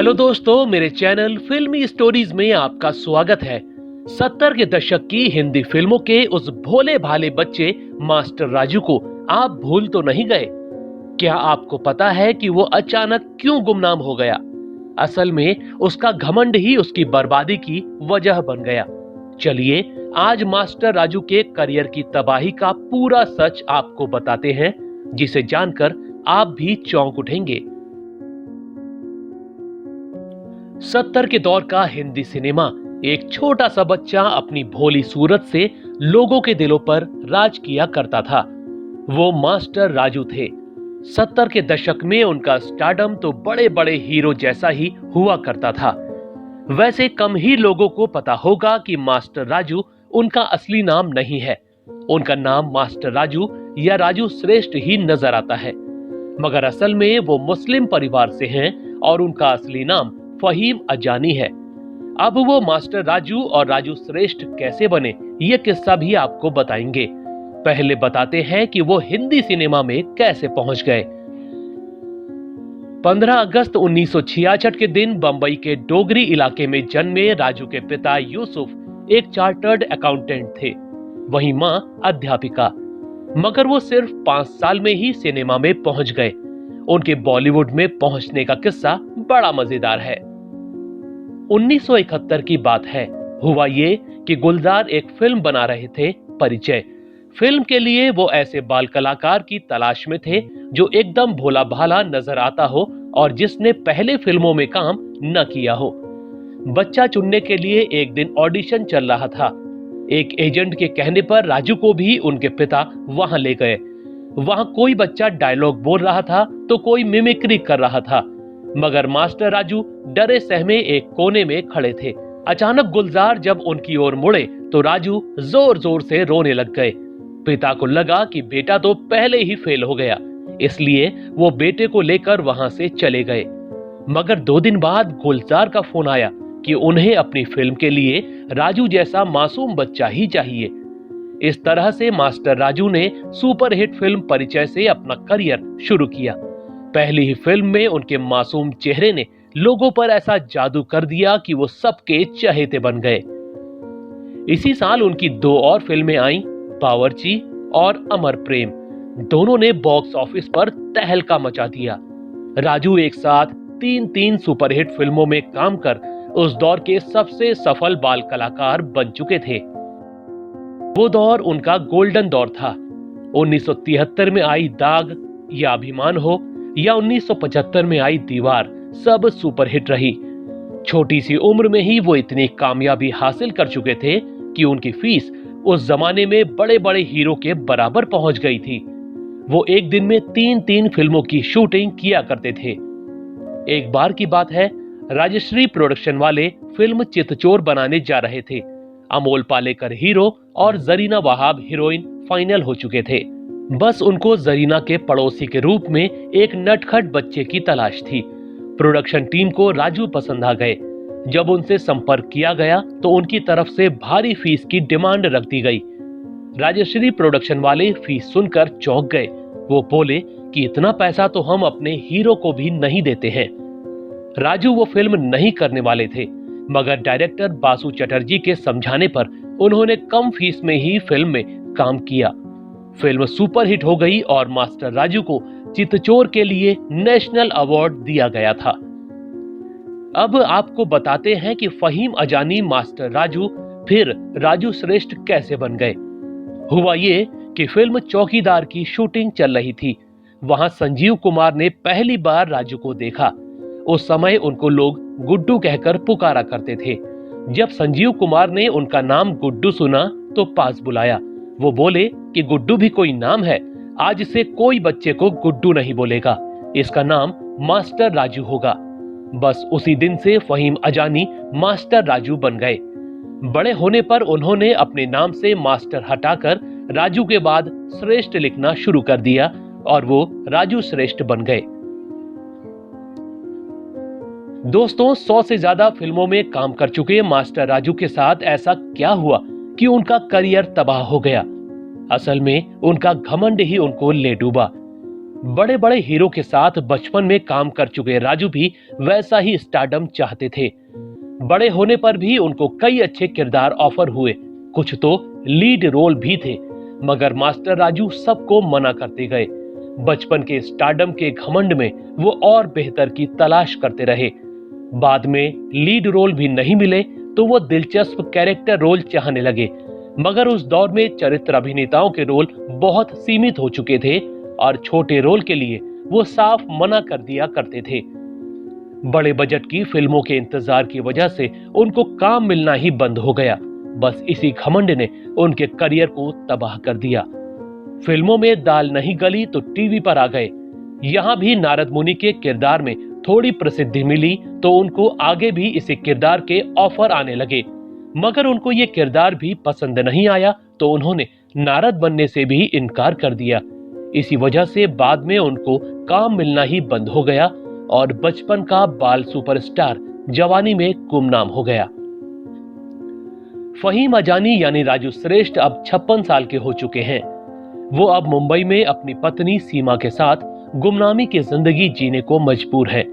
Hello दोस्तों, मेरे channel फिल्मी स्टोरीज में आपका स्वागत है। 70 के दशक की हिंदी फिल्मों के उस भोले भाले बच्चे मास्टर राजू को आप भूल तो नहीं गए? क्या आपको पता है कि वो अचानक क्यों गुमनाम हो गया? असल में उसका घमंड ही उसकी बर्बादी की वजह बन गया। चलिए आज मास्टर राजू के करियर की तबाही का पूरा सच आपको बताते हैं, जिसे जानकर आप भी चौंक उठेंगे। 70 के दौर का हिंदी सिनेमा एक छोटा सा बच्चा अपनी भोली सूरत से लोगों के दिलों पर राज किया करता था। वो मास्टर राजू थे। 70 के दशक में उनका स्टारडम तो बड़े बड़े हीरो जैसा ही हुआ करता था। वैसे कम ही लोगों को पता होगा कि मास्टर राजू उनका असली नाम नहीं है। उनका नाम मास्टर राजू या राजू श्रेष्ठ ही नजर आता है, मगर असल में वो मुस्लिम परिवार से हैं और उनका असली नाम फहीम अजानी है। अब वो मास्टर राजू और राजू श्रेष्ठ कैसे बने, ये किस्सा भी आपको बताएंगे। पहले बताते हैं कि वो हिंदी सिनेमा में कैसे पहुंच गए। 15 अगस्त 1966 के दिन बंबई के डोगरी इलाके में जन्मे राजू के पिता यूसुफ एक चार्टर्ड अकाउंटेंट थे, वहीं मां अध्यापिका। मगर वो सिर्फ 5 साल में ही सिनेमा में पहुंच गए। उनके बॉलीवुड में पहुंचने का किस्सा बड़ा मजेदार है। 1971 की बात है। हुआ ये कि गुलजार एक फिल्म बना रहे थे, परिचय। फिल्म के लिए वो ऐसे बाल कलाकार की तलाश में थे जो एकदम भोला भाला नजर आता हो और जिसने पहले फिल्मों में काम न किया हो। बच्चा चुनने के लिए एक दिन ऑडिशन चल रहा था। एक एजेंट के कहने पर राजू को भी उनके पिता वहां ले गए। वहां कोई बच्चा डायलॉग बोल रहा था तो कोई मिमिक्री कर रहा था, मगर मास्टर राजू डरे सहमे एक कोने में खड़े थे। अचानक गुलजार जब उनकी ओर मुड़े तो राजू जोर जोर से रोने लग गए। पिता को लगा कि बेटा तो पहले ही फेल हो गया, इसलिए वो बेटे को लेकर वहां से चले गए। मगर 2 दिन बाद गुलजार का फोन आया कि उन्हें अपनी फिल्म के लिए राजू जैसा मासूम बच्चा ही चाहिए। इस तरह से मास्टर राजू ने सुपरहिट फिल्म परिचय से अपना करियर शुरू किया। पहली ही फिल्म में उनके मासूम चेहरे ने लोगों पर ऐसा जादू कर दिया कि वो सबके चहेते बन गए। इसी साल उनकी 2 और फिल्में आईं, बावर्ची और अमर प्रेम। दोनों ने बॉक्स ऑफिस पर तहलका मचा दिया। राजू एक साथ 3 सुपरहिट फिल्मों में काम कर उस दौर के सबसे सफल बाल कलाकार बन चुके थे। वो दौर उनका गोल्डन दौर था। 1973 में आई दाग या अभिमान हो या 1975 में आई दीवार, सब सुपरहिट रही। छोटी सी उम्र में ही वो इतनी कामयाबी हासिल कर चुके थे कि उनकी फीस उस जमाने में बड़े बड़े हीरो के बराबर पहुंच गई थी। वो एक दिन में 3 फिल्मों की शूटिंग किया करते थे। एक बार की बात है, राजश्री प्रोडक्शन वाले फिल्म चितचोर बनाने जा रहे थे। अमोल पालेकर हीरो और जरीना वहाब हीरोइन फाइनल हो चुके थे। बस उनको जरीना के पड़ोसी के रूप में एक नटखट बच्चे की तलाश थी। प्रोडक्शन टीम को राजू पसंद आ गए। जब उनसे संपर्क किया गया तो उनकी तरफ से भारी फीस की डिमांड रख दी गई। राजश्री प्रोडक्शन वाले फीस सुनकर चौंक गए। वो बोले कि इतना पैसा तो हम अपने हीरो को भी नहीं देते हैं। राजू वो फिल्म नहीं करने वाले थे, मगर डायरेक्टर बासु चटर्जी के समझाने पर उन्होंने कम फीस में ही फिल्म में काम किया। फिल्म सुपरहिट हो गई और मास्टर राजू को चितचोर के लिए नेशनल अवार्ड दिया गया था। अब आपको बताते हैं कि फहीम अजानी मास्टर राजू फिर राजू श्रेष्ठ कैसे बन गए। हुआ ये कि फिल्म चौकीदार की शूटिंग चल रही थी। वहां संजीव कुमार ने पहली बार राजू को देखा। उस समय उनको लोग गुड्डू कहकर पुकारा करते थे। जब संजीव कुमार ने उनका नाम गुड्डू सुना तो पास बुलाया। वो बोले कि गुड्डू भी कोई नाम है, आज से कोई बच्चे को गुड्डू नहीं बोलेगा, इसका नाम मास्टर राजू होगा। बस उसी दिन से फहीम अजानी मास्टर राजू बन गए। बड़े होने पर उन्होंने अपने नाम से मास्टर हटाकर राजू के बाद श्रेष्ठ लिखना शुरू कर दिया और वो राजू श्रेष्ठ बन गए। दोस्तों, 100 से ज्यादा फिल्मों में काम कर चुके मास्टर राजू के साथ ऐसा क्या हुआ कि उनका करियर तबाह हो गया? असल में उनका घमंड ही उनको ले डूबा। बड़े बड़े हीरो के साथ बचपन में काम कर चुके राजू भी वैसा ही स्टारडम चाहते थे। बड़े होने पर भी उनको कई अच्छे किरदार ऑफर हुए, कुछ तो लीड रोल भी थे, मगर मास्टर राजू सबको मना करते गए। बचपन के स्टारडम के घमंड में वो और बेहतर की तलाश करते रहे। बाद में लीड रोल भी नहीं मिले तो वो दिलचस्प कैरेक्टर रोल चाहने लगे, मगर उस दौर में चरित्र अभिनेताओं के रोल बहुत सीमित हो चुके थे और छोटे रोल के लिए वो साफ मना कर दिया करते थे। बड़े बजट की फिल्मों के इंतजार की वजह से उनको काम मिलना ही बंद हो गया। बस इसी घमंड ने उनके करियर को तबाह कर दिया। फिल्मों में दाल नहीं गली तो टीवी पर आ गए। यहाँ भी नारद मुनि के किरदार में थोड़ी प्रसिद्धि मिली तो उनको आगे भी इसी किरदार के ऑफर आने लगे, मगर उनको ये किरदार भी पसंद नहीं आया तो उन्होंने नारद बनने से भी इनकार कर दिया। इसी वजह से बाद में उनको काम मिलना ही बंद हो गया और बचपन का बाल सुपरस्टार जवानी में गुमनाम हो गया। फहीम अजानी यानी राजू श्रेष्ठ अब 56 साल के हो चुके हैं। वो अब मुंबई में अपनी पत्नी सीमा के साथ गुमनामी की जिंदगी जीने को मजबूर है।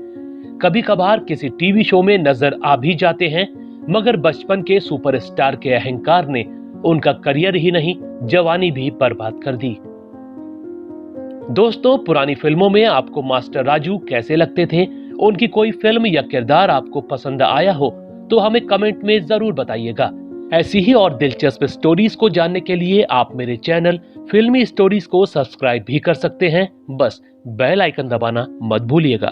कभी कभार किसी टीवी शो में नजर आ भी जाते हैं, मगर बचपन के सुपरस्टार के अहंकार ने उनका करियर ही नहीं जवानी भी बर्बाद कर दी। दोस्तों, पुरानी फिल्मों में आपको मास्टर राजू कैसे लगते थे? उनकी कोई फिल्म या किरदार आपको पसंद आया हो तो हमें कमेंट में जरूर बताइएगा। ऐसी ही और दिलचस्प स्टोरीज को जानने के लिए आप मेरे चैनल फिल्मी स्टोरीज को सब्सक्राइब भी कर सकते हैं। बस बेल आइकन दबाना मत भूलिएगा।